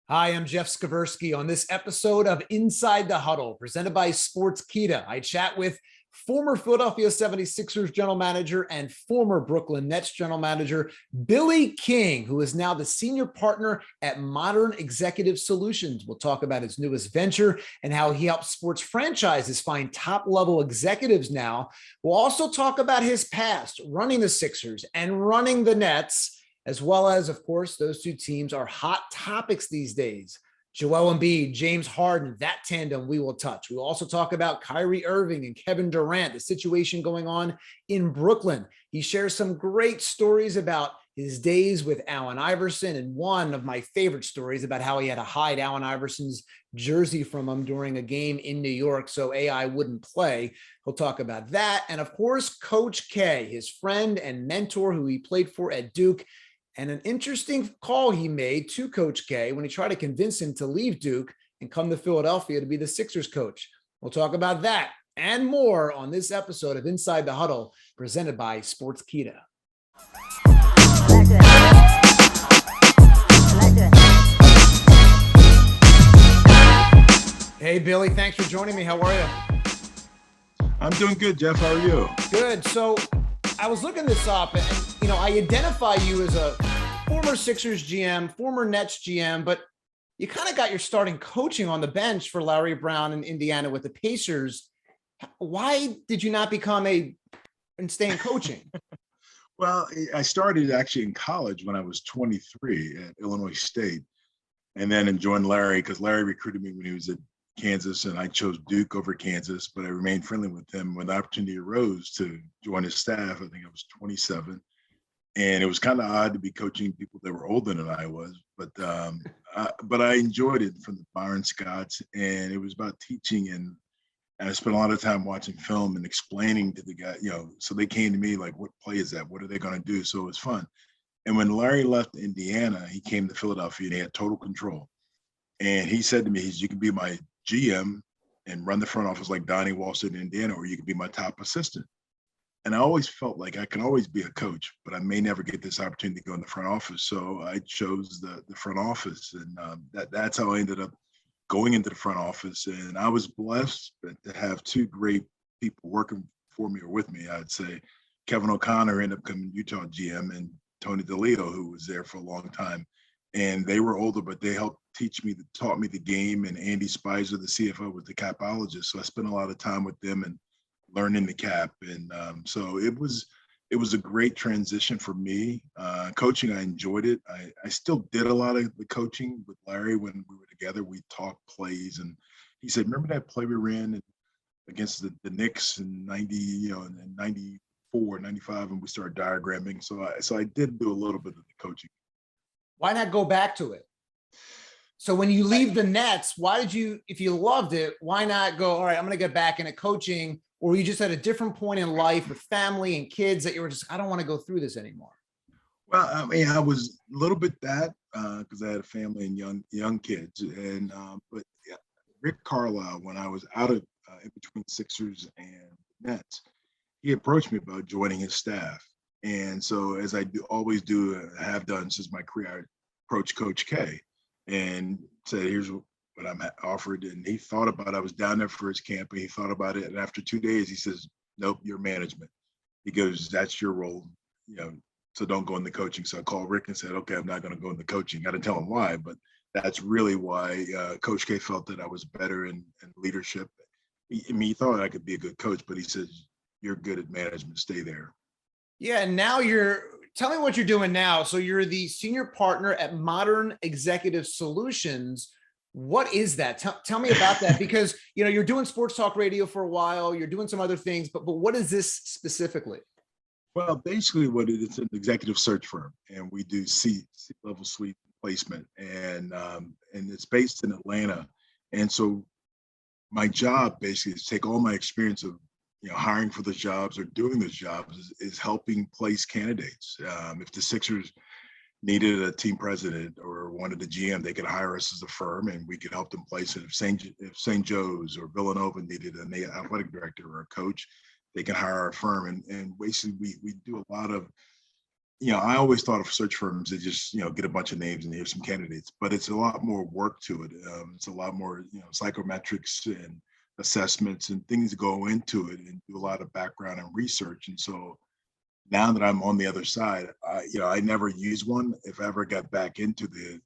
Hi, I'm Jeff Skversy. On this episode of Inside the Huddle, presented by Sportskeeda, I chat with former Philadelphia 76ers general manager and former Brooklyn Nets general manager, Billy King, who is now the senior partner at Modern Executive Solutions. We'll talk about his newest venture and how he helps sports franchises find top-level executives now. We'll also talk about his past running the Sixers and running the Nets, as well as, of course, those two teams are hot topics these days. Joel Embiid, James Harden, that tandem we will touch. We'll also talk about Kyrie Irving and Kevin Durant, the situation going on in Brooklyn. He shares some great stories about his days with Allen Iverson, and one of my favorite stories about how he had to hide Allen Iverson's jersey from him during a game in New York so AI wouldn't play. He'll talk about that. And of course, Coach K, his friend and mentor who he played for at Duke, and an interesting call he made to Coach K when he tried to convince him to leave Duke and come to Philadelphia to be the Sixers coach. We'll talk about that and more on this episode of Inside the Huddle, presented by Sportskeeda. Hey, Billy, thanks for joining me. How are you? I'm doing good, Jeff. How are you? Good. So I was looking this up, and I identify you as a former Sixers GM, former Nets GM, but you kind of got your starting coaching on the bench for Larry Brown in Indiana with the Pacers. Why did you not and stay in coaching? Well, I started actually in college when I was 23 at Illinois State, and then joined Larry because Larry recruited me when he was at Kansas, and I chose Duke over Kansas, but I remained friendly with him when the opportunity arose to join his staff. I think I was 27, and it was kind of odd to be coaching people that were older than I was, but I enjoyed it from the Byron Scotts, and it was about teaching, and I spent a lot of time watching film and explaining to the guy, so they came to me like, what play is that? What are they going to do? So it was fun. And when Larry left Indiana, he came to Philadelphia and he had total control. And he said to me, you can be my GM and run the front office like Donnie Walsh in Indiana, or you can be my top assistant. And I always felt like I can always be a coach, but I may never get this opportunity to go in the front office. So I chose the front office, and that's how I ended up going into the front office. And I was blessed to have two great people working for me or with me. I'd say Kevin O'Connor ended up becoming Utah GM, and Tony DeLeo, who was there for a long time. And they were older, but they helped taught me the game. And Andy Spicer, the CFO, was the capologist. So I spent a lot of time with them and learning the cap. And so it was a great transition for me. Coaching, I enjoyed it. I still did a lot of the coaching with Larry when we were together. We talked plays, and he said, remember that play we ran against the Knicks in 90, in 94, 95, and we started diagramming. So I did do a little bit of the coaching. Why not go back to it? So when you leave the Nets, if you loved it, why not go, all right, I'm going to get back into coaching? Or you just at a different point in life with family and kids that you were just, I don't want to go through this anymore? Well, I mean, I was a little bit that because I had a family and young kids. And but yeah, Rick Carlisle, when I was out of in between Sixers and Nets, he approached me about joining his staff. And so, as I always do, have done since my career, I approached Coach K and said, here's what I'm offered. And he thought about it. I was down there for his camp, and he thought about it. And after 2 days, he says, nope, you're management. He goes, that's your role, so don't go into coaching. So I called Rick and said, okay, I'm not going to go into coaching. I didn't tell him why, but that's really why Coach K felt that I was better in leadership. He thought I could be a good coach, but he says, you're good at management, stay there. Yeah, and now tell me what you're doing now. So you're the senior partner at Modern Executive Solutions. What is that? Tell me about that, because you're doing sports talk radio for a while, you're doing some other things, but what is this specifically? Well, basically what it is, an executive search firm, and we do C-level suite placement, and it's based in Atlanta. And so my job basically is take all my experience of hiring for those jobs or doing those jobs is helping place candidates. If the Sixers needed a team president or wanted a GM, they could hire us as a firm, and we could help them place it. If St. Joe's or Villanova needed an athletic director or a coach, they can hire our firm. And basically we do a lot of I always thought of search firms that just, get a bunch of names and here's some candidates, but it's a lot more work to it. It's a lot more, psychometrics and assessments and things go into it, and do a lot of background and research. And so now that I'm on the other side, I never use one. If I ever got back into the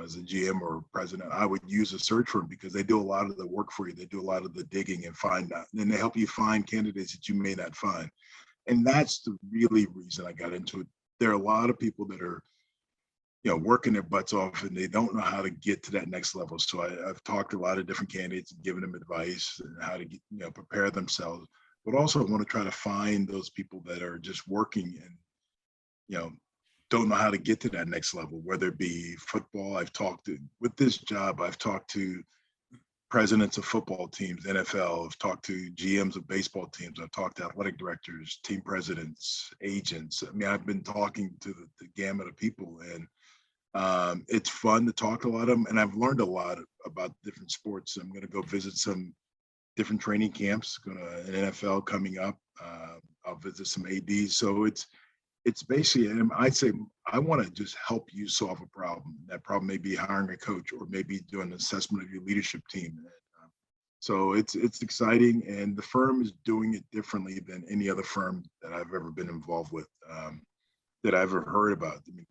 as a GM or president, I would use a search firm because they do a lot of the work for you. They do a lot of the digging and find out, and they help you find candidates that you may not find. And that's the really reason I got into it. There are a lot of people that are, working their butts off and they don't know how to get to that next level. So I've talked to a lot of different candidates and given them advice and how to get, prepare themselves, but also I want to try to find those people that are just working and, don't know how to get to that next level, whether it be football. With this job, I've talked to presidents of football teams, NFL. I've talked to GMs of baseball teams. I've talked to athletic directors, team presidents, agents. I mean, I've been talking to the gamut of people, and it's fun to talk to a lot of them. And I've learned a lot about different sports. I'm going to go visit some different training camps. An NFL coming up. I'll visit some ADs. So it's basically, and I'd say I want to just help you solve a problem. That problem may be hiring a coach or maybe doing an assessment of your leadership team. So it's exciting, and the firm is doing it differently than any other firm that I've ever been involved with, that I've ever heard about. I mean,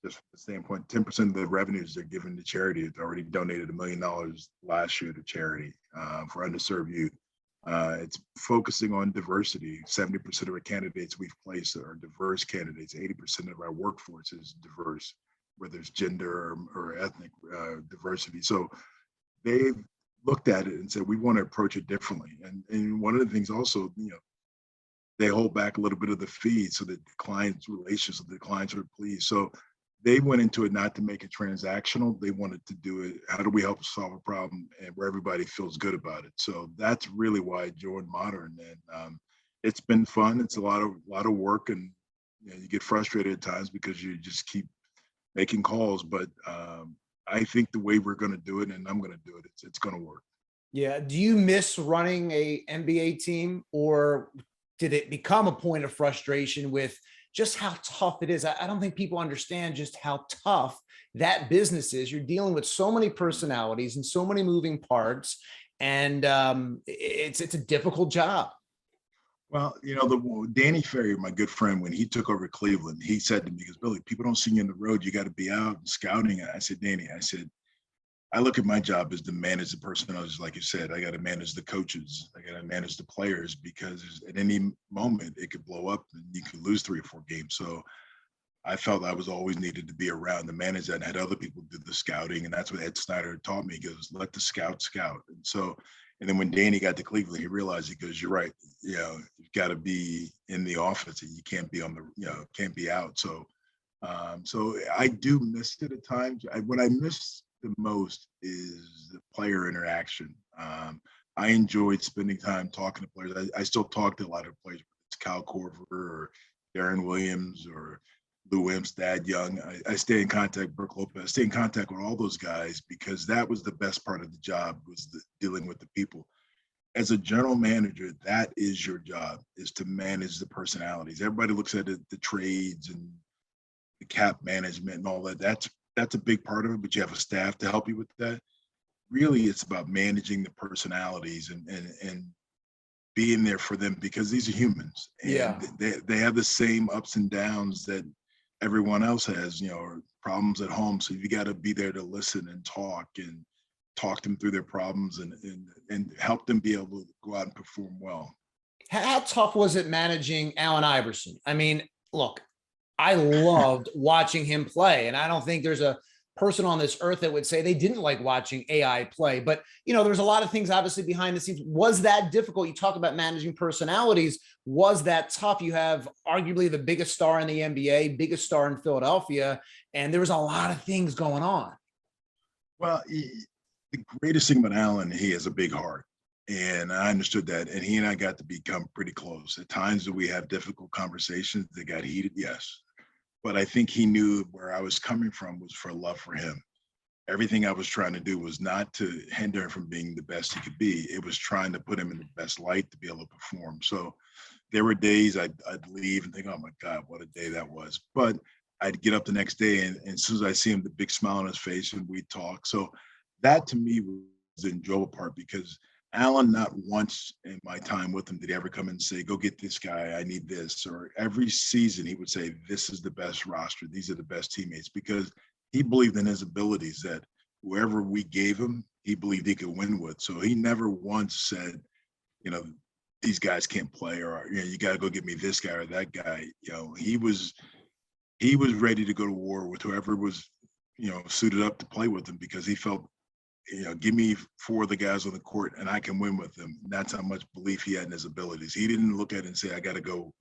just from the standpoint, 10% of the revenues they're giving to charity. They've already donated $1 million last year to charity for underserved youth. It's focusing on diversity. 70% of our candidates we've placed are diverse candidates. 80% of our workforce is diverse, whether it's gender or ethnic diversity. So they've looked at it and said, we want to approach it differently. And one of the things also, they hold back a little bit of the fee so that the client's relations, so the clients are pleased. So they went into it not to make it transactional. They wanted to do it, how do we help solve a problem and where everybody feels good about it? So that's really why I joined Modern. And it's been fun. It's a lot of work, and you get frustrated at times because you just keep making calls. But I think the way we're going to do it, and I'm going to do it, it's going to work. Yeah. Do you miss running a NBA team, or did it become a point of frustration with just how tough it is? I don't think people understand just how tough that business is. You're dealing with so many personalities and so many moving parts, and it's a difficult job. Well, Danny Ferry, my good friend, when he took over Cleveland, he said to me, because Billy, people don't see you on the road. You got to be out and scouting. I said, Danny, I look at my job as to manage the personnel. Just like you said, I got to manage the coaches. I got to manage the players, because at any moment it could blow up and you could lose 3 or 4 games. So I felt I was always needed to be around to manage that, and had other people do the scouting. And that's what Ed Snyder taught me. He goes, let the scout scout. And then when Danny got to Cleveland, he realized, he goes, you're right. You've got to be in the office, and you can't be can't be out. So I do miss it at times. What I miss the most is the player interaction. I enjoyed spending time talking to players. I still talk to a lot of players. It's Kyle Korver or Darren Williams or Lou Williams, Thad Young. I stay in contact, Brooke Lopez. I stay in contact with all those guys, because that was the best part of the job, was dealing with the people. As a general manager, that is your job, is to manage the personalities. Everybody looks at the trades and the cap management and all that. That's a big part of it, but you have a staff to help you with that. Really, it's about managing the personalities and being there for them, because these are humans, and Yeah. they have the same ups and downs that everyone else has, or problems at home. So you got to be there to listen and talk them through their problems and help them be able to go out and perform well. How tough was it managing Allen Iverson? I mean, look, I loved watching him play, and I don't think there's a person on this earth that would say they didn't like watching AI play. But, there's a lot of things obviously behind the scenes. Was that difficult? You talk about managing personalities. Was that tough? You have arguably the biggest star in the NBA, biggest star in Philadelphia, and there was a lot of things going on. Well, the greatest thing about Allen, he has a big heart. And I understood that. And he and I got to become pretty close. At times, we have difficult conversations that got heated? Yes. But I think he knew where I was coming from was for love for him. everything I was trying to do was not to hinder him from being the best he could be. It was trying to put him in the best light to be able to perform. So there were days I'd leave and think, oh my God, what a day that was. But I'd get up the next day, and as soon as I see him, the big smile on his face, and we'd talk. So that to me was the enjoyable part, because Allen, not once in my time with him did he ever come and say, go get this guy, I need this. Or every season he would say, this is the best roster, these are the best teammates, because he believed in his abilities, that whoever we gave him, he believed he could win with. So he never once said, you know, these guys can't play, or, you know, you got to go get me this guy or that guy. You know, he was ready to go to war with whoever was, you know, suited up to play with him, because he felt, you know, give me 4 of the guys on the court and I can win with them. That's how much belief he had in his abilities. He didn't look at it and say, I got to go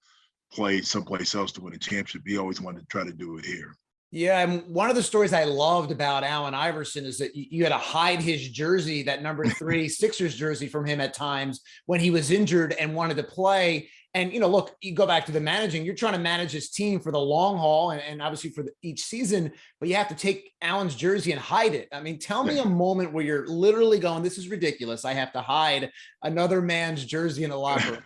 play someplace else to win a championship. He always wanted to try to do it here. Yeah, and one of the stories I loved about Allen Iverson is that you had to hide his jersey, that number 3 Sixers jersey, from him at times when he was injured and wanted to play. And, you know, look, you go back to the managing, you're trying to manage his team for the long haul and obviously for each season, but you have to take Allen's jersey and hide it. I mean, tell me a moment where you're literally going, this is ridiculous, I have to hide another man's jersey in a locker room.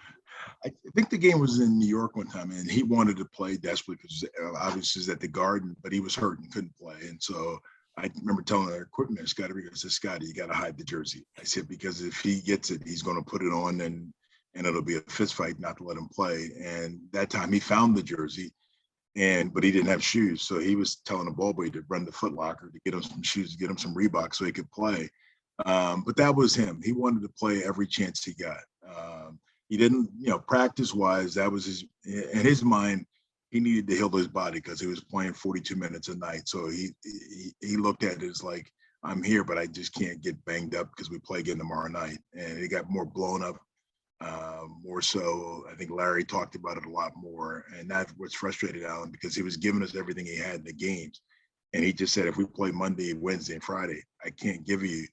I think the game was in New York one time, and he wanted to play desperately because obviously he's at the Garden, but he was hurt and couldn't play. And so I remember telling our equipment, Scotty, I said, Scotty, you got to hide the jersey. I said, because if he gets it, he's going to put it on, and it'll be a fist fight not to let him play. And that time he found the jersey, but he didn't have shoes. So he was telling the ball boy to run to Foot Locker to get him some shoes, to get him some Reebok so he could play. But that was him. He wanted to play every chance he got. He didn't, you know, practice wise, that was in his mind, he needed to heal his body because he was playing 42 minutes a night. So he looked at it as like, I'm here, but I just can't get banged up because we play again tomorrow night. And it got more blown up, more so. I think Larry talked about it a lot more. And that's what's frustrated Allen, because he was giving us everything he had in the games. And he just said, if we play Monday, Wednesday, and Friday, I can't give you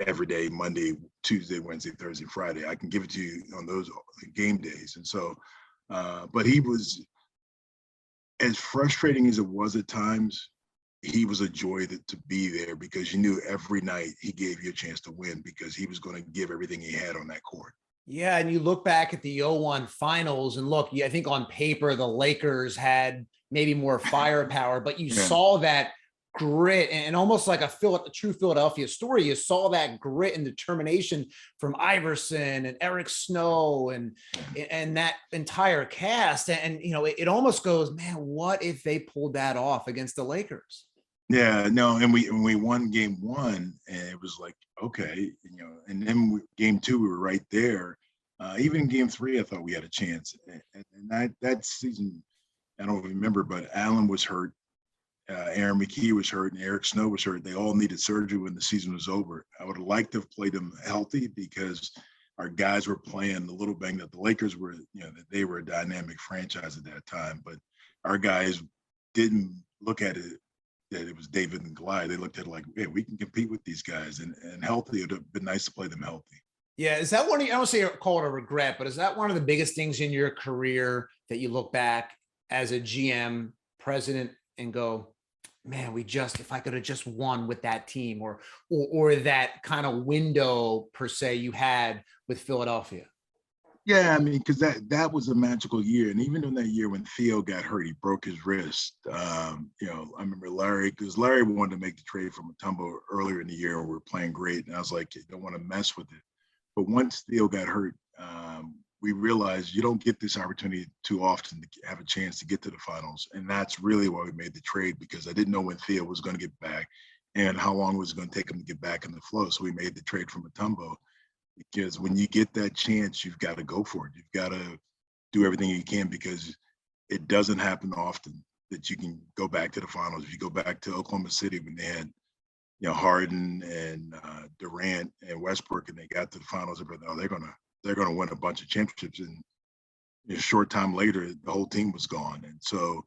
every day, Monday, Tuesday, Wednesday, Thursday, Friday. I can give it to you on those game days. And so, but he was, as frustrating as it was at times, he was a joy to be there, because you knew every night he gave you a chance to win, because he was going to give everything he had on that court. Yeah, and you look back at the 0-1 finals, and look, I think on paper, the Lakers had maybe more firepower, but you saw that grit, and almost like a true Philadelphia story. You saw that grit and determination from Iverson and Eric Snow and that entire cast. And you know, it almost goes, man, what if they pulled that off against the Lakers? Yeah, no, and we won game 1, and it was like, okay, you know, and then game 2, we were right there. Even in game 3, I thought we had a chance. And that season, I don't remember, but Allen was hurt. Aaron McKee was hurt, and Eric Snow was hurt. They all needed surgery when the season was over. I would have liked to have played them healthy, because our guys were playing a little banged up. The Lakers were, you know, they were a dynamic franchise at that time, but our guys didn't look at it that it was David and Goliath. They looked at it like, hey, we can compete with these guys, and healthy. It would have been nice to play them healthy. Yeah, is that one? I don't say call it a regret, but is that one of the biggest things in your career that you look back as a GM, president, and go, man, if I could have just won with that team, or that kind of window per se you had with Philadelphia? Yeah, I mean, because that was a magical year. And even in that year when Theo got hurt, he broke his wrist. You know, I remember Larry, because Larry wanted to make the trade from Mutombo earlier in the year, and we were playing great. And I was like, you don't want to mess with it. But once Theo got hurt, we realized you don't get this opportunity too often to have a chance to get to the finals. And that's really why we made the trade, because I didn't know when Theo was going to get back and how long it was going to take him to get back in the flow. So we made the trade from Mutombo, because when you get that chance, you've got to go for it. You've got to do everything you can, because it doesn't happen often that you can go back to the finals. If you go back to Oklahoma City when they had, you know, Harden and Durant and Westbrook, and they got to the finals, everybody, they're gonna win a bunch of championships. And a short time later, the whole team was gone. And so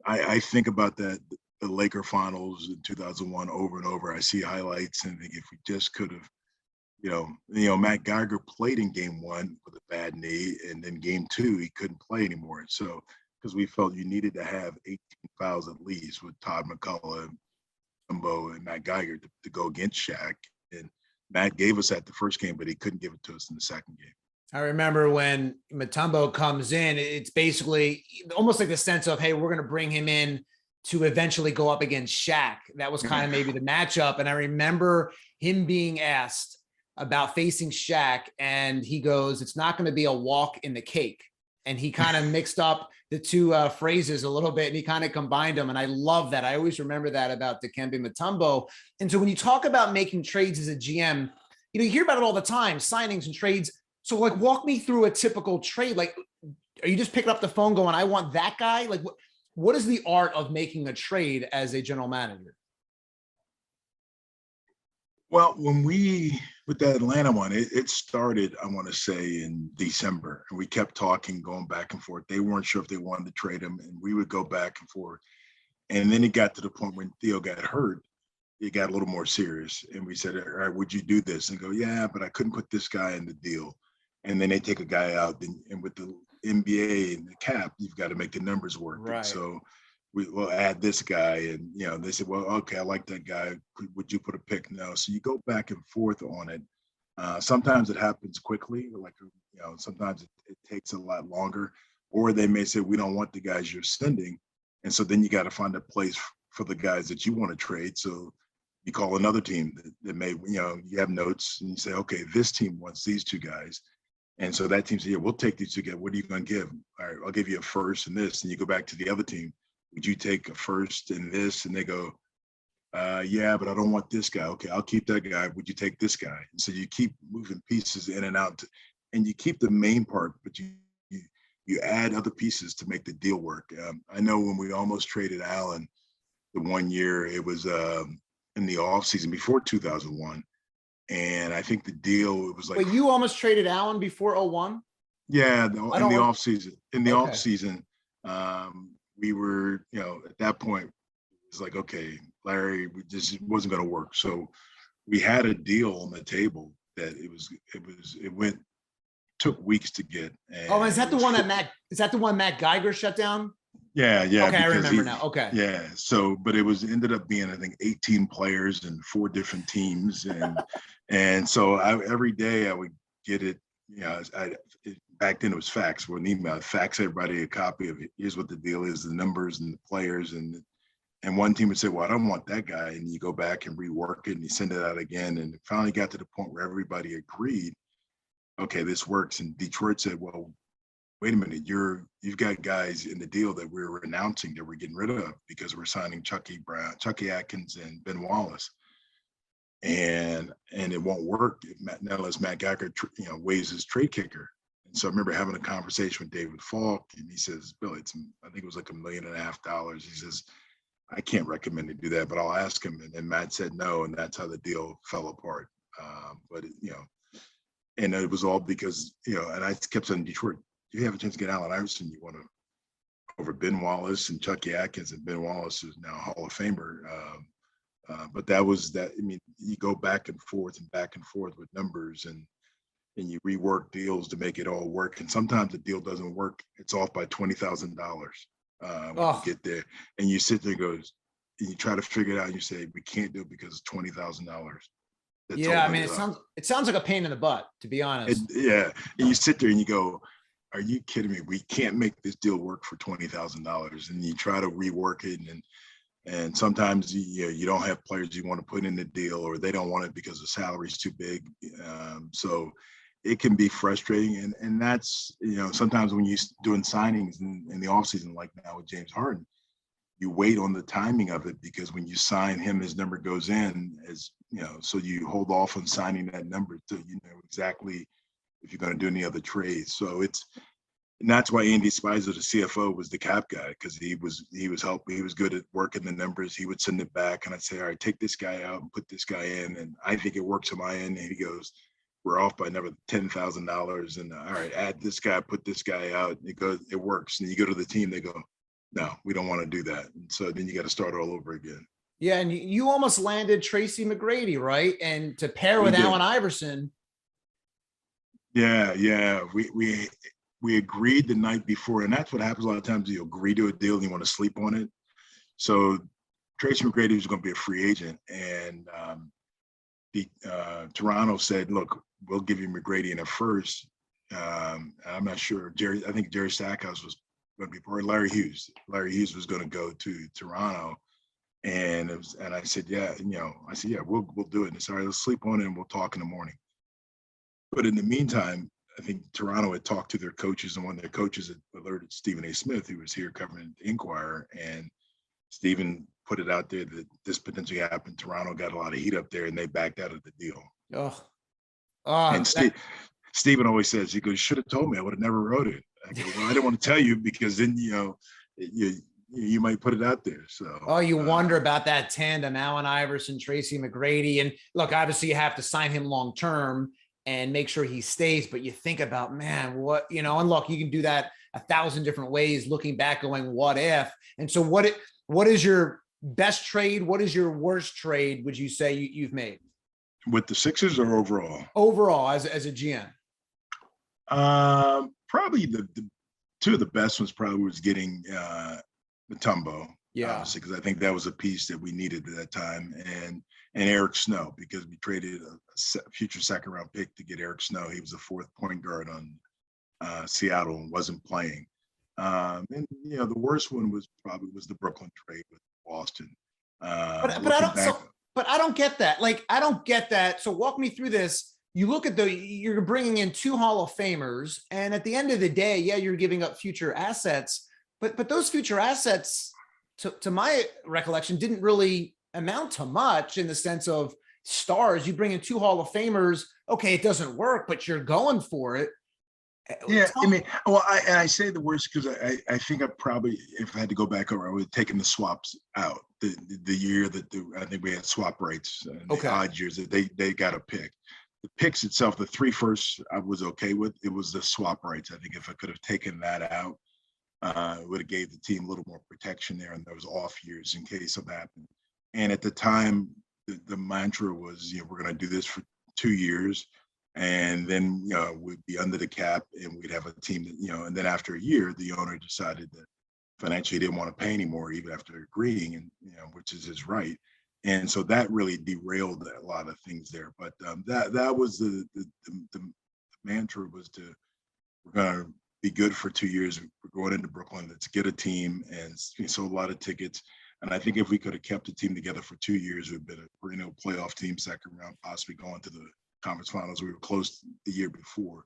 I think about that, the Laker finals in 2001 over and over. I see highlights and think, if we just could have, you know, Matt Geiger played in game 1 with a bad knee, and then game 2 he couldn't play anymore. So because we felt you needed to have 18 fouls at least with Todd McCullough, Mutombo and Matt Geiger to go against Shaq. And Matt gave us that the first game, but he couldn't give it to us in the second game. I remember when Mutombo comes in, it's basically almost like the sense of, hey, we're going to bring him in to eventually go up against Shaq. That was kind of maybe the matchup. And I remember him being asked about facing Shaq, and he goes, it's not going to be a walk in the cake. And he kind of mixed up the two phrases a little bit, and he kind of combined them. And I love that. I always remember that about Dikembe Mutombo. And so when you talk about making trades as a GM, you hear about it all the time, signings and trades. So like, walk me through a typical trade. Like, are you just picking up the phone going, I want that guy? Like, what is the art of making a trade as a general manager? Well, with that Atlanta one, it started, I want to say, in December, and we kept talking, going back and forth. They weren't sure if they wanted to trade him, and we would go back and forth. And then it got to the point when Theo got hurt, it got a little more serious. And we said, all right, would you do this? And go, yeah, but I couldn't put this guy in the deal. And then they take a guy out, and with the NBA and the cap, you've got to make the numbers work. Right. So we'll add this guy, and they said, well, okay, I like that guy. Would you put a pick? No. So you go back and forth on it. Sometimes it happens quickly, like sometimes it takes a lot longer, or they may say, we don't want the guys you're sending, and so then you got to find a place for the guys that you want to trade. So you call another team that may, you have notes, and you say, okay, this team wants these two guys. And so that team says, yeah, we'll take these two guys. What are you going to give? All right, I'll give you a first and this. And you go back to the other team. Would you take a first and this? And they go, yeah, but I don't want this guy. Okay, I'll keep that guy. Would you take this guy? And so you keep moving pieces in and out, and you keep the main part, but you add other pieces to make the deal work. I know when we almost traded Allen the one year, it was in the off season before 2001. And I think the deal, it was like. Wait, you almost traded Allen before 01? Yeah, in the off season. In the off season, we were, at that point, it's like, okay, Larry, it wasn't going to work. So we had a deal on the table that took weeks to get. And is that the one Matt Geiger shut down? Yeah. Okay, I remember now. Okay. Yeah. So, but it ended up being, I think, 18 players and 4 different teams, and so every day I would get it. Back then it was fax or an email. Fax everybody a copy of it. Here's what the deal is, the numbers and the players, and one team would say, well, I don't want that guy, and you go back and rework it and you send it out again, and it finally got to the point where everybody agreed, okay, this works. And Detroit said, well, wait a minute, you've got guys in the deal that we're announcing that we're getting rid of because we're signing Chucky Atkins and Ben Wallace. And it won't work unless Matt Geiger, waives his trade kicker. And so I remember having a conversation with David Falk, and he says, Bill, I think it was like $1.5 million. He says, I can't recommend to do that, but I'll ask him. And then Matt said no, and that's how the deal fell apart. And it was all because, and I kept saying, Detroit, you have a chance to get Allen Iverson, you want to over Ben Wallace and Chucky Atkins, and Ben Wallace is now a Hall of Famer. But that was that. I mean, you go back and forth with numbers, and you rework deals to make it all work. And sometimes the deal doesn't work. It's off by $20,000 when you get there, and you sit there and goes, and you try to figure it out. And you say, we can't do it because it's $20,000. Yeah, I mean, it sounds like a pain in the butt, to be honest. And you sit there and you go, are you kidding me? We can't make this deal work for $20,000. And you try to rework it, and sometimes you don't have players you want to put in the deal, or they don't want it because the salary's too big. So it can be frustrating, and that's sometimes when you're doing signings in the offseason, like now with James Harden, you wait on the timing of it, because when you sign him, his number goes in, so you hold off on signing that number till you know exactly if you're going to do any other trades. So and that's why Andy Spicer, the CFO, was the cap guy, because he was helping. He was good at working the numbers. He would send it back, and I'd say, all right, take this guy out and put this guy in, and I think it works on my end. And he goes, we're off by another $10,000, and all right, add this guy, put this guy out. And it works. And you go to the team, they go, no, we don't want to do that. And so then you got to start all over again. Yeah, and you almost landed Tracy McGrady, right? And to pair with Allen Iverson. Yeah. We agreed the night before, and that's what happens a lot of times. You agree to a deal and you want to sleep on it. So Tracy McGrady was going to be a free agent, and Toronto said, "Look, we'll give you McGrady in a first." I'm not sure. I think Jerry Stackhouse was going to be, or Larry Hughes. Larry Hughes was going to go to Toronto, and I said, "Yeah, we'll do it." And sorry, let's sleep on it, and we'll talk in the morning. But in the meantime, I think Toronto had talked to their coaches, and one of their coaches had alerted Stephen A. Smith, who was here covering the Inquirer, and Stephen put it out there that this potentially happened. Toronto got a lot of heat up there, and they backed out of the deal. And Stephen always says, he goes, "Should have told me. I would have never wrote it." I go, "Well, I didn't want to tell you because then you might put it out there." So you wonder about that tandem, Allen Iverson, Tracy McGrady, and look, obviously you have to sign him long term and make sure he stays. But you think about, man, what and look, you can do that 1,000 different ways. Looking back, going, what if? And so, what is your best trade? What is your worst trade? Would you say you've made with the Sixers or overall? Overall, as a GM. Probably the two of the best ones probably was getting Mutombo, obviously, because I think that was a piece that we needed at that time, and Eric Snow, because we traded a future second round pick to get Eric Snow. He was the fourth point guard on Seattle and wasn't playing. And the worst one was the Brooklyn trade with Boston. But I don't get that. Like, I don't get that. So walk me through this. You look at you're bringing in 2 Hall of Famers, and at the end of the day, yeah, you're giving up future assets, but those future assets, to my recollection, didn't really amount to much in the sense of stars. You bring in 2 Hall of Famers. Okay, it doesn't work, but you're going for it. Yeah, I mean, well, I say the worst because I think I probably, if I had to go back over, I would have taken the swaps out. The year that I think we had swap rights, the odd years that they got a pick. The picks itself, the 3 firsts, I was okay with. It was the swap rights. I think if I could have taken that out, it would have gave the team a little more protection there, and those off years in case something happened. And at the time, the mantra was, we're going to do this for 2 years, and then we'd be under the cap, and we'd have a team that and then after a year, the owner decided that financially he didn't want to pay anymore, even after agreeing, and which is his right. And so that really derailed a lot of things there. But that was the mantra was we're going to be good for 2 years. We're going into Brooklyn. Let's get a team, and we sold a lot of tickets. And I think if we could have kept the team together for 2 years, we'd been a playoff team, second round, possibly going to the conference finals. We were close the year before.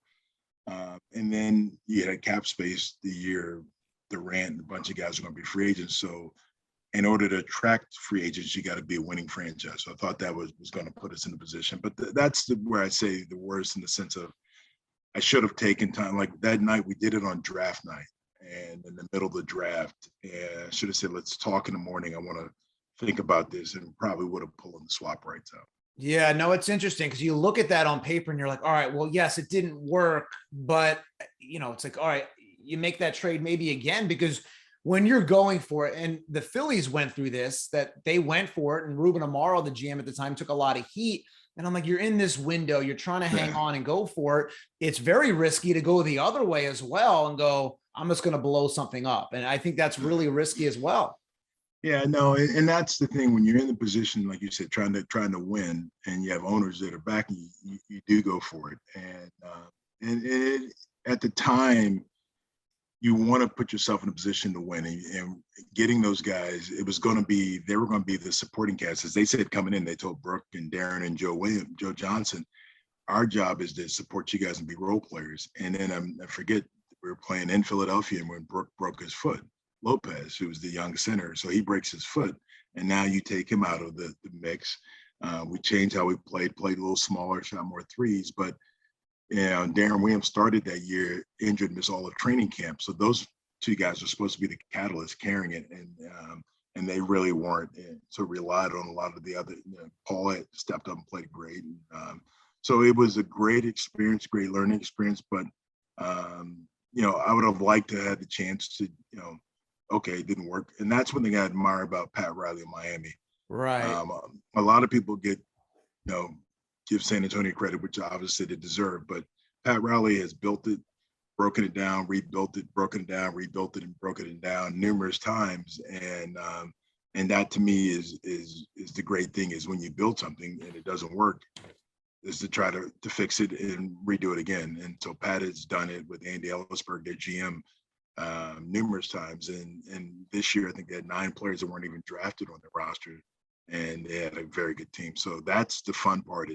And then you had cap space the year Durant and a bunch of guys were going to be free agents. So in order to attract free agents, you got to be a winning franchise. So I thought that was going to put us in a position. But that's where I say the worst, in the sense of I should have taken time. Like that night, we did it on draft night, and in the middle of the draft, I should have said, let's talk in the morning. I want to think about this, and probably would have pulled the swap rights out. Yeah, no, it's interesting because you look at that on paper and you're like, all right, well, yes, it didn't work, but it's like, all right, you make that trade maybe again, because when you're going for it, and the Phillies went through this, that they went for it, and Ruben Amaro, the GM at the time, took a lot of heat. And I'm like, you're in this window, you're trying to hang on and go for it. It's very risky to go the other way as well and go, I'm just going to blow something up. And I think that's really risky as well. Yeah, no, and that's the thing, when you're in the position, like you said, trying to win, and you have owners that are backing you, you do go for it. And at the time, you want to put yourself in a position to win, and getting those guys, they were going to be the supporting cast. As they said coming in, they told Brooke and Darren and Joe Johnson, our job is to support you guys and be role players. And then I forget, we were playing in Philadelphia, and when Brooke broke his foot, Lopez, who was the young center, so he breaks his foot, and now you take him out of the mix. We changed how we played a little smaller, shot more threes, but Darren Williams started that year injured, missed all of training camp. So those 2 guys were supposed to be the catalyst carrying it, and they really weren't. And so relied on a lot of the other. Paul had stepped up and played great. So it was a great experience, great learning experience. But I would have liked to have the chance to, okay, it didn't work, and that's one thing I admire about Pat Riley in Miami. Right. A lot of people give San Antonio credit, which obviously they deserve, but Pat Riley has built it, broken it down, rebuilt it, broken it down, rebuilt it, and broken it down numerous times. And And that to me is the great thing, is when you build something and it doesn't work, is to try to fix it and redo it again. And so Pat has done it with Andy Ellisberg, their GM, numerous times. And this year, I think they had 9 players that weren't even drafted on their roster, and they had a very good team. So that's the fun part,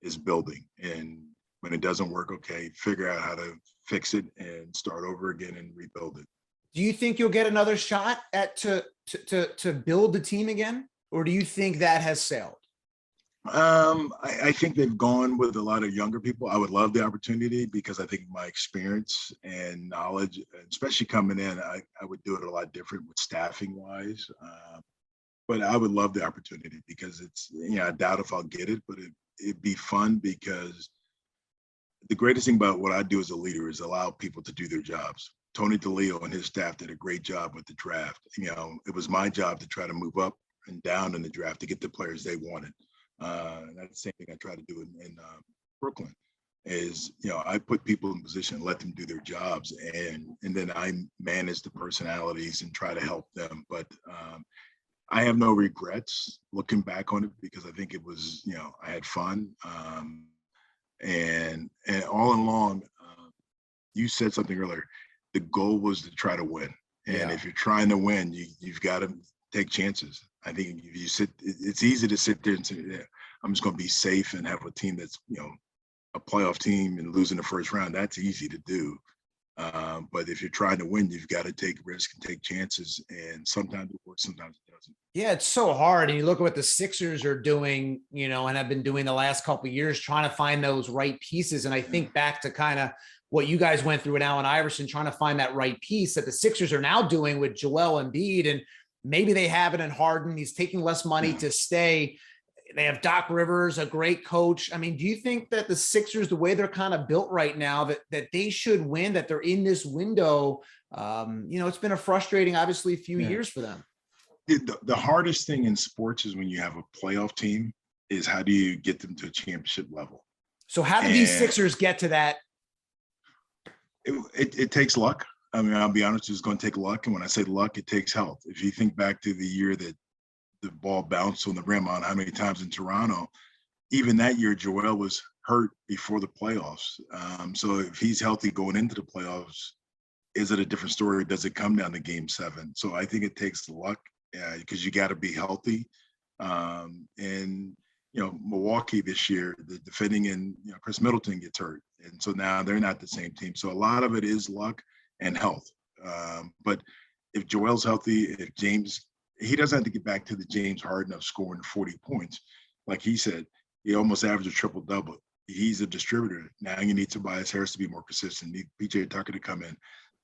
is building. And when it doesn't work, okay, figure out how to fix it and start over again and rebuild it. Do you think you'll get another shot at to build the team again, or do you think that has sailed? I think they've gone with a lot of younger people. I would love the opportunity, because I think my experience and knowledge, especially coming in, I would do it a lot different with staffing wise. But I would love the opportunity, because it's, I doubt if I'll get it, but it'd be fun, because the greatest thing about what I do as a leader is allow people to do their jobs. Tony DeLeo and his staff did a great job with the draft. It was my job to try to move up and down in the draft to get the players they wanted. And that's the same thing I try to do in Brooklyn, is, I put people in position and let them do their jobs, and then I manage the personalities and try to help them. But I have no regrets looking back on it, because I think it was, I had fun. And all along, you said something earlier, the goal was to try to win. And if you're trying to win, you've got to take chances. I think if you it's easy to sit there and say, yeah, I'm just going to be safe and have a team that's, a playoff team, and losing the first round. That's easy to do. But if you're trying to win, you've got to take risks and take chances. And sometimes it works, sometimes it doesn't. Yeah, it's so hard. And you look at what the Sixers are doing, and have been doing the last couple of years, trying to find those right pieces. And I think back to kind of what you guys went through with Allen Iverson, trying to find that right piece that the Sixers are now doing with Joel Embiid. And maybe they have it in Harden. He's taking less money to stay. They have Doc Rivers, a great coach. I mean, do you think that the Sixers, the way they're kind of built right now, that they should win, that they're in this window? It's been a frustrating, obviously, few years for them. The hardest thing in sports is when you have a playoff team, is how do you get them to a championship level? So how did these Sixers get to that? It takes luck. I mean, I'll be honest, it's going to take luck. And when I say luck, it takes health. If you think back to the year that the ball bounced on the rim on how many times in Toronto, even that year, Joel was hurt before the playoffs. So if he's healthy going into the playoffs, is it a different story? Does it come down to game 7? So I think it takes luck, because you got to be healthy. And, Milwaukee this year, the defending, and, Chris Middleton gets hurt. And so now they're not the same team. So a lot of it is luck and health. But if Joel's healthy, if James, he doesn't have to get back to the James Harden of scoring 40 points. Like he said, he almost averaged a triple-double. He's a distributor. Now you need Tobias Harris to be more consistent. Need PJ Tucker to come in.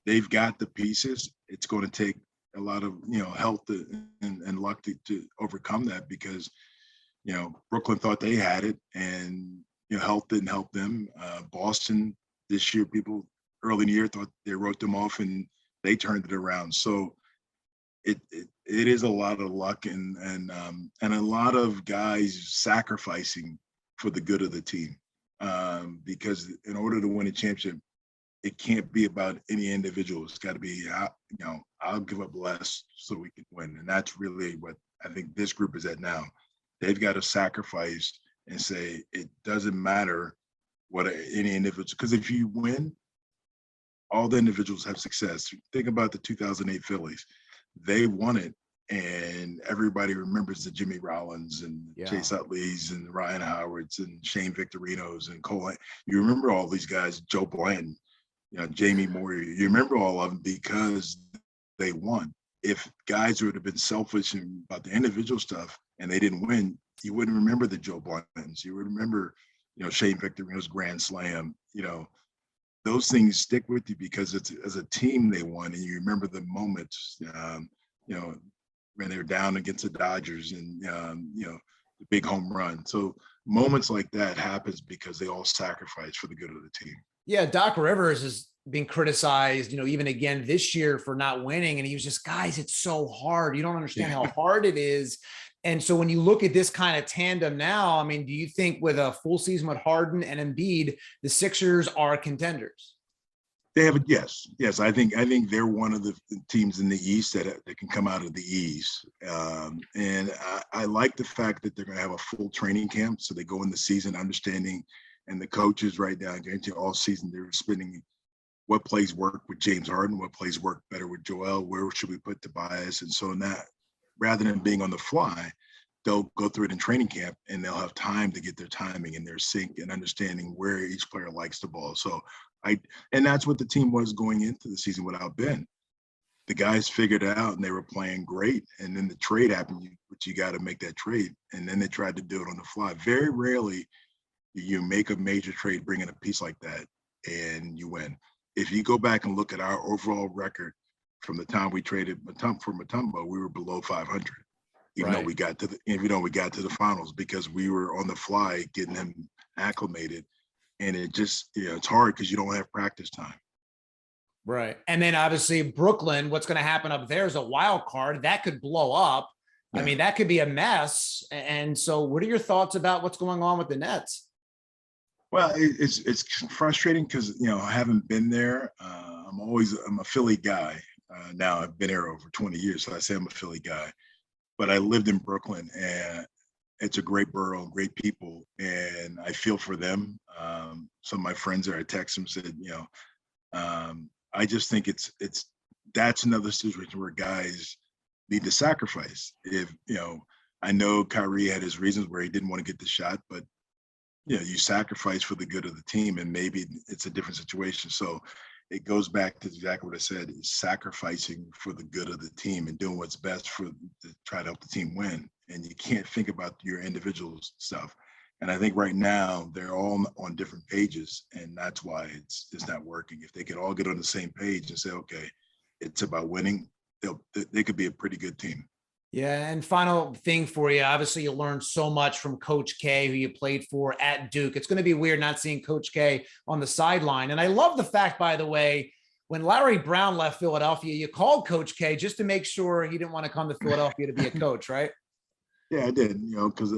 They've got the pieces. It's going to take a lot of, health and luck to overcome that, because, Brooklyn thought they had it, and, health didn't help them. Boston this year, people early in the year thought they wrote them off, and they turned it around. So it is a lot of luck and a lot of guys sacrificing for the good of the team, because in order to win a championship, it can't be about any individual. It's got to be, I'll give up less so we can win. And that's really what I think this group is at now. They've got to sacrifice and say, it doesn't matter what any individual, because if you win, all the individuals have success. Think about the 2008 Phillies. They won it, and everybody remembers the Jimmy Rollins and Chase Utleys and Ryan Howards and Shane Victorinos and Cole. You remember all these guys, Joe Blanton, Jamie Moore. You remember all of them because they won. If guys would have been selfish about the individual stuff and they didn't win, you wouldn't remember the Joe Blantons. You would remember, Shane Victorino's grand slam. Those things stick with you because it's as a team they won, and you remember the moments, when they were down against the Dodgers and, the big home run. So moments like that happens because they all sacrifice for the good of the team. Yeah, Doc Rivers is being criticized, even again this year for not winning. And he was just, guys, it's so hard. You don't understand how hard it is. And so when you look at this kind of tandem now, I mean, do you think with a full season with Harden and Embiid, the Sixers are contenders? They have it. Yes. I think they're one of the teams in the East that can come out of the East. And I like the fact that they're going to have a full training camp. So they go in the season understanding, and the coaches right now, guarantee all season, they're spending what plays work with James Harden, what plays work better with Joel, where should we put Tobias? And so in that, rather than being on the fly, they'll go through it in training camp, and they'll have time to get their timing and their sync and understanding where each player likes the ball. So and that's what the team was going into the season without Ben. The guys figured it out and they were playing great. And then the trade happened, but you got to make that trade. And then they tried to do it on the fly. Very rarely you make a major trade, bring in a piece like that, and you win. If you go back and look at our overall record from the time we traded for Mutombo, we were below 500. Even though we got to the finals, because we were on the fly getting him acclimated. And it just, it's hard because you don't have practice time. Right. And then obviously Brooklyn, what's going to happen up there is a wild card that could blow up. Yeah. I mean, that could be a mess. And so what are your thoughts about what's going on with the Nets? Well, it's frustrating because, I haven't been there. I'm a Philly guy. Now I've been here over 20 years. So I say I'm a Philly guy, but I lived in Brooklyn, and it's a great borough, great people, and I feel for them. Some of my friends there, I text them, said, I just think that's another situation where guys need to sacrifice. If, I know Kyrie had his reasons where he didn't want to get the shot, but, you sacrifice for the good of the team, and maybe it's a different situation. So it goes back to exactly what I said, is sacrificing for the good of the team and doing what's best to try to help the team win. And you can't think about your individual stuff. And I think right now they're all on different pages, and that's why it's not working. If they could all get on the same page and say, okay, it's about winning, they could be a pretty good team. Yeah. And final thing for you, obviously you learned so much from Coach K, who you played for at Duke. It's going to be weird not seeing Coach K on the sideline. And I love the fact, by the way, when Larry Brown left Philadelphia, you called Coach K just to make sure he didn't want to come to Philadelphia to be a coach, right? Yeah, I did, because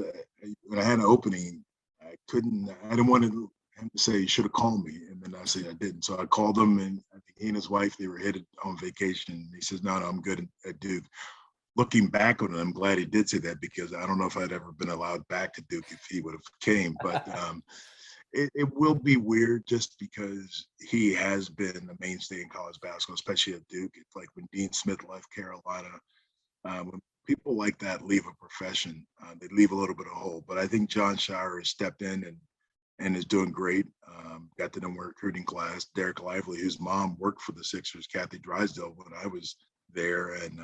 when I had an opening, I didn't want him to say, you should have called me. And then I said I didn't. So I called him, and I think he and his wife, they were headed on vacation. He says, no, I'm good at Duke. Looking back on it, I'm glad he did say that, because I don't know if I'd ever been allowed back to Duke if he would have came. But it will be weird, just because he has been a mainstay in college basketball, especially at Duke. It's like when Dean Smith left Carolina. When people like that leave a profession, they leave a little bit of hole. But I think John Shire has stepped in and is doing great. Got to know my recruiting class, Derek Lively, whose mom worked for the Sixers, Kathy Drysdale, when I was there. And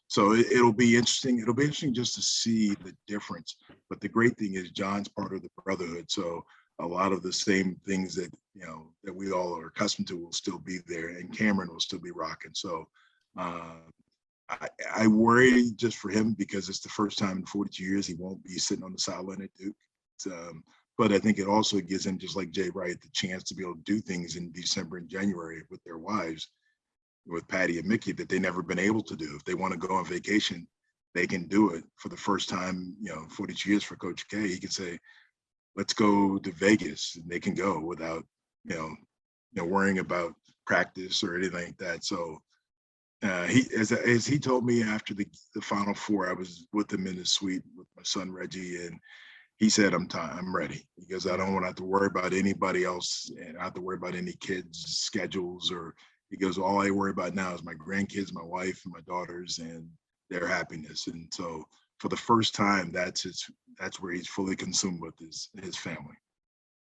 so it'll be interesting. It'll be interesting just to see the difference. But the great thing is John's part of the brotherhood. So a lot of the same things that, that we all are accustomed to will still be there, and Cameron will still be rocking. So I worry just for him, because it's the first time in 42 years he won't be sitting on the sideline at Duke. But I think it also gives him, just like Jay Wright, the chance to be able to do things in December and January with their wives, with Patty and Mickey, that they never been able to do. If they want to go on vacation, they can do it for the first time, 42 years for Coach K. He can say, let's go to Vegas, and they can go without, worrying about practice or anything like that. So as he told me after the Final Four, I was with him in his suite with my son Reggie, and he said, I'm ready. He goes, I don't want to have to worry about anybody else, and I have to worry about any kids' schedules, or he goes, all I worry about now is my grandkids, my wife, and my daughters, and their happiness. And so for the first time, that's where he's fully consumed with his family.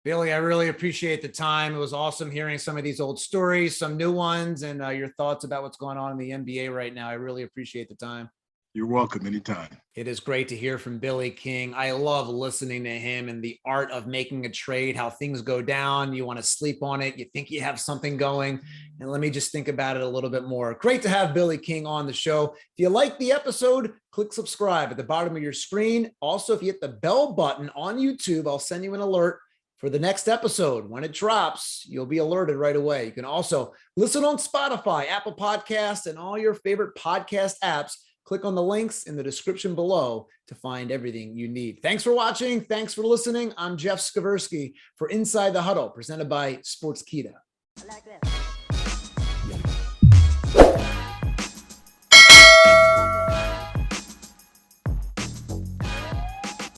Billy, I really appreciate the time. It was awesome hearing some of these old stories, some new ones, and your thoughts about what's going on in the NBA right now. I really appreciate the time. You're welcome, anytime. It is great to hear from Billy King. I love listening to him and the art of making a trade, how things go down. You want to sleep on it. You think you have something going, and let me just think about it a little bit more. Great to have Billy King on the show. If you like the episode, click subscribe at the bottom of your screen. Also, if you hit the bell button on YouTube, I'll send you an alert for the next episode. When it drops, you'll be alerted right away. You can also listen on Spotify, Apple Podcasts, and all your favorite podcast apps. Click on the links in the description below to find everything you need. Thanks for watching. Thanks for listening. I'm Jeff Skversy for Inside the Huddle, presented by Sportskeeda. I like that.